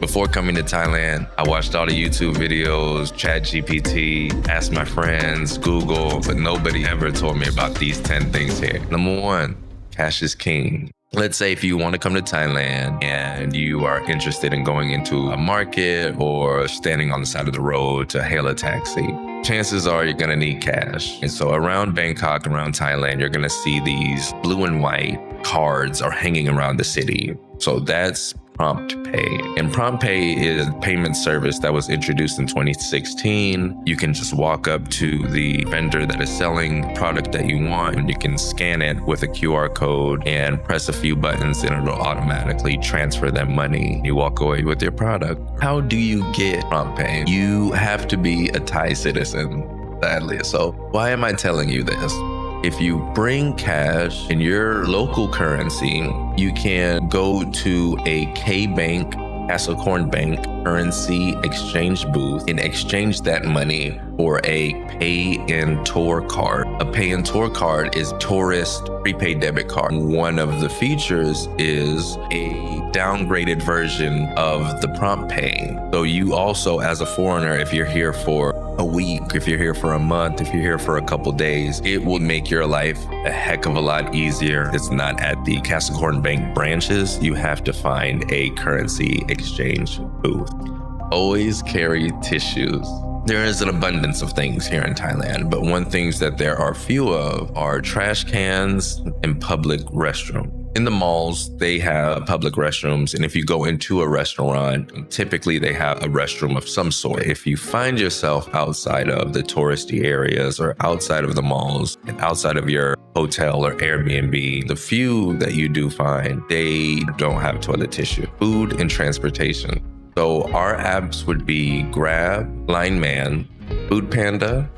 Before coming to Thailand, I watched all the YouTube videos, ChatGPT, asked my friends, Google, but nobody ever told me about these 10 things here. Number one, cash is king. Let's say if you want to come to Thailand and you are interested in going into a market or standing on the side of the road to hail a taxi, chances are you're going to need cash. And so around Bangkok, around Thailand, you're going to see these blue and white cards are hanging around the city. So that's Prompt Pay. And Prompt Pay is a payment service that was introduced in 2016. You can just walk up to the vendor that is selling the product that you want, and you can scan it with a QR code and press a few buttons, and it'll automatically transfer that money. You walk away with your product. How do you get Prompt Pay? You have to be a Thai citizen, sadly. So why am I telling you this? If you bring cash in your local currency, you can go to a K-Bank, Castlecorn Bank currency exchange booth and exchange that money for a pay-in-tour card. A pay-in-tour card is tourist prepaid debit card. One of the features is a downgraded version of the Prompt Pay. So you also, as a foreigner, if you're here for a week, if you're here for a month, if you're here for a couple days, it will make your life a heck of a lot easier. It's not at the Castlecorn Bank branches. You have to find a currency exchange booth. Always carry tissues. There is an abundance of things here in Thailand, but one things that there are few of are trash cans and public restrooms. In the malls, they have public restrooms, and if you go into a restaurant, typically they have a restroom of some sort. If you find yourself outside of the touristy areas or outside of the malls and outside of your hotel or Airbnb, the few that you do find, they don't have toilet tissue. Food and transportation. So our apps would be Grab, Line Man, Food Panda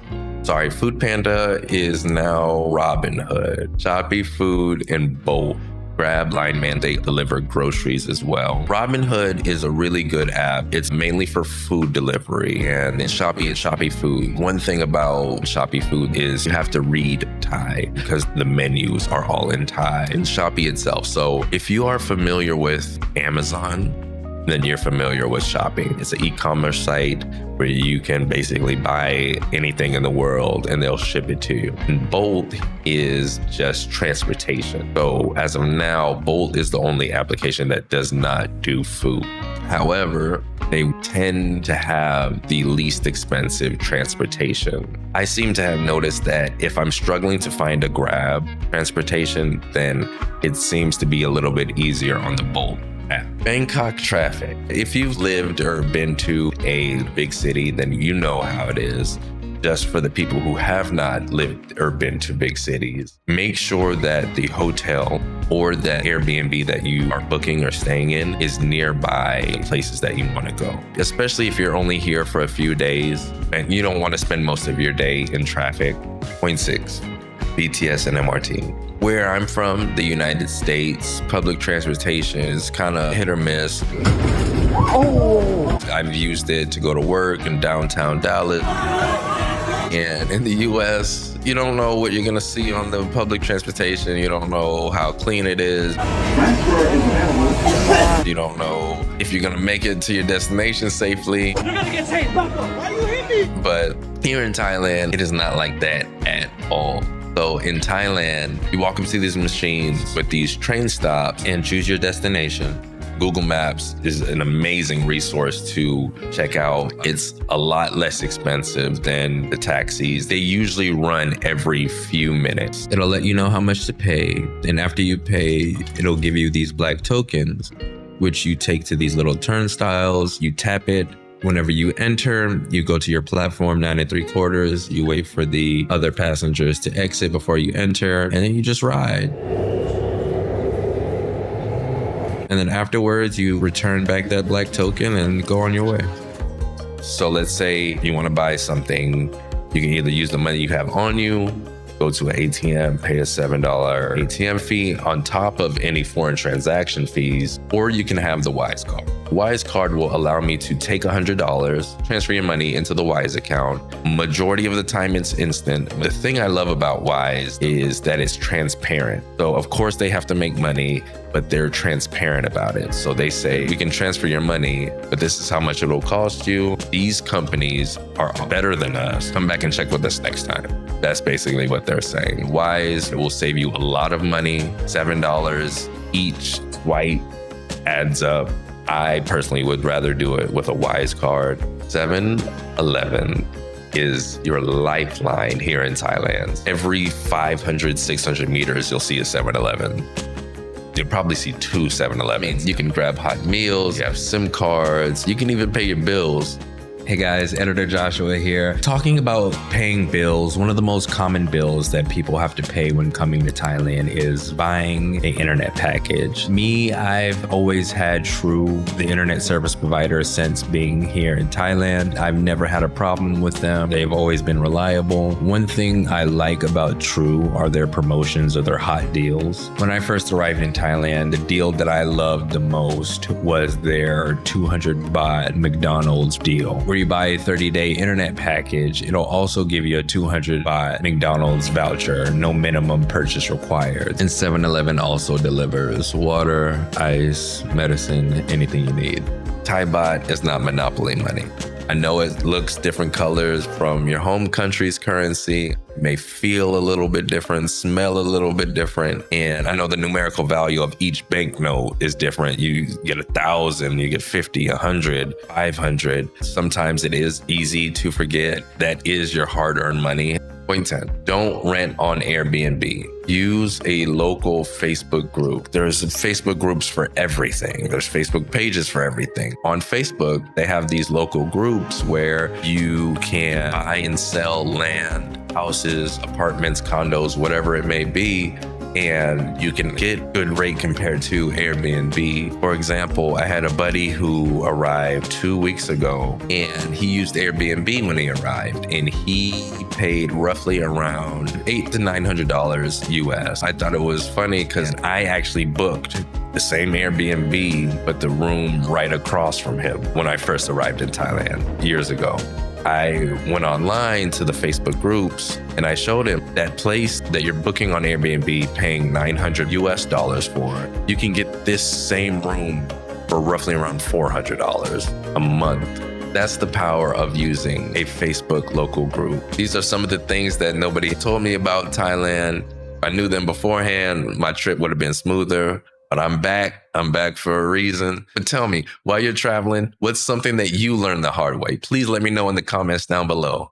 is now Robinhood, Shopee Food, and Bolt. Grab, Line Man, they deliver groceries as well. Robinhood is a really good app. It's mainly for food delivery, and Shopee Food. One thing about Shopee Food is you have to read Thai because the menus are all in Thai and Shopee itself. So if you are familiar with Amazon, then you're familiar with Shopee. It's an e-commerce site where you can basically buy anything in the world and they'll ship it to you. And Bolt is just transportation. So as of now, Bolt is the only application that does not do food. However, they tend to have the least expensive transportation. I seem to have noticed that if I'm struggling to find a Grab transportation, then it seems to be a little bit easier on the Bolt app. Bangkok traffic. If you've lived or been to a big city, then you know how it is. Just for the people who have not lived or been to big cities, make sure that the hotel or the Airbnb that you are booking or staying in is nearby places that you want to go. Especially if you're only here for a few days and you don't want to spend most of your day in traffic. Point 6, BTS and MRT. Where I'm from, the United States, public transportation is kind of hit or miss. I've used it to go to work in downtown Dallas. And in the US, you don't know what you're gonna see on the public transportation. You don't know how clean it is. You don't know if you're gonna make it to your destination safely. You're gonna get saved, why you hit me? But here in Thailand, it is not like that at all. So in Thailand, you walk up to these machines with these train stops and choose your destination. Google Maps is an amazing resource to check out. It's a lot less expensive than the taxis. They usually run every few minutes. It'll let you know how much to pay. And after you pay, it'll give you these black tokens, which you take to these little turnstiles. You tap it. Whenever you enter, you go to your platform 9 3/4. You wait for the other passengers to exit before you enter, and then you just ride. And then afterwards, you return back that black token and go on your way. So let's say you want to buy something, you can either use the money you have on you, go to an ATM, pay a $7 ATM fee on top of any foreign transaction fees, or you can have the Wise card. Wise card will allow me to take $100, transfer your money into the Wise account. Majority of the time it's instant. The thing I love about Wise is that it's transparent. So of course they have to make money, but they're transparent about it. So they say, we can transfer your money, but this is how much it'll cost you. These companies are better than us. Come back and check with us next time. That's basically what they're saying. Wise will save you a lot of money. $7 each swipe adds up. I personally would rather do it with a Wise card. 7-Eleven is your lifeline here in Thailand. Every 500, 600 meters, you'll see a 7-Eleven. You'll probably see 2 7-Elevens. You can grab hot meals, you have SIM cards, you can even pay your bills. Hey guys, Editor Joshua here. Talking about paying bills, one of the most common bills that people have to pay when coming to Thailand is buying an internet package. Me, I've always had True, the internet service provider, since being here in Thailand. I've never had a problem with them. They've always been reliable. One thing I like about True are their promotions or their hot deals. When I first arrived in Thailand, the deal that I loved the most was their 200 baht McDonald's deal. You buy a 30-day internet package, it'll also give you a 200 baht McDonald's voucher, no minimum purchase required. And 7-Eleven also delivers water, ice, medicine, anything you need. Thai baht is not monopoly money. I know it looks different colors from your home country's currency. It may feel a little bit different, smell a little bit different. And I know the numerical value of each banknote is different. You get 1,000, you get 50, 100, 500. Sometimes it is easy to forget that is your hard-earned money. Point 10, don't rent on Airbnb. Use a local Facebook group. There's Facebook groups for everything. There's Facebook pages for everything. On Facebook, they have these local groups where you can buy and sell land, houses, apartments, condos, whatever it may be, and you can get good rate compared to Airbnb. For example, I had a buddy who arrived 2 weeks ago and he used Airbnb when he arrived and he paid roughly around $800 to $900 US. I thought it was funny because I actually booked the same Airbnb, but the room right across from him when I first arrived in Thailand years ago. I went online to the Facebook groups and I showed him that place that you're booking on Airbnb paying $900 US for. You can get this same room for roughly around $400 a month. That's the power of using a Facebook local group. These are some of the things that nobody told me about Thailand. If I knew them beforehand, my trip would have been smoother. But I'm back. I'm back for a reason. But tell me, while you're traveling, what's something that you learned the hard way? Please let me know in the comments down below.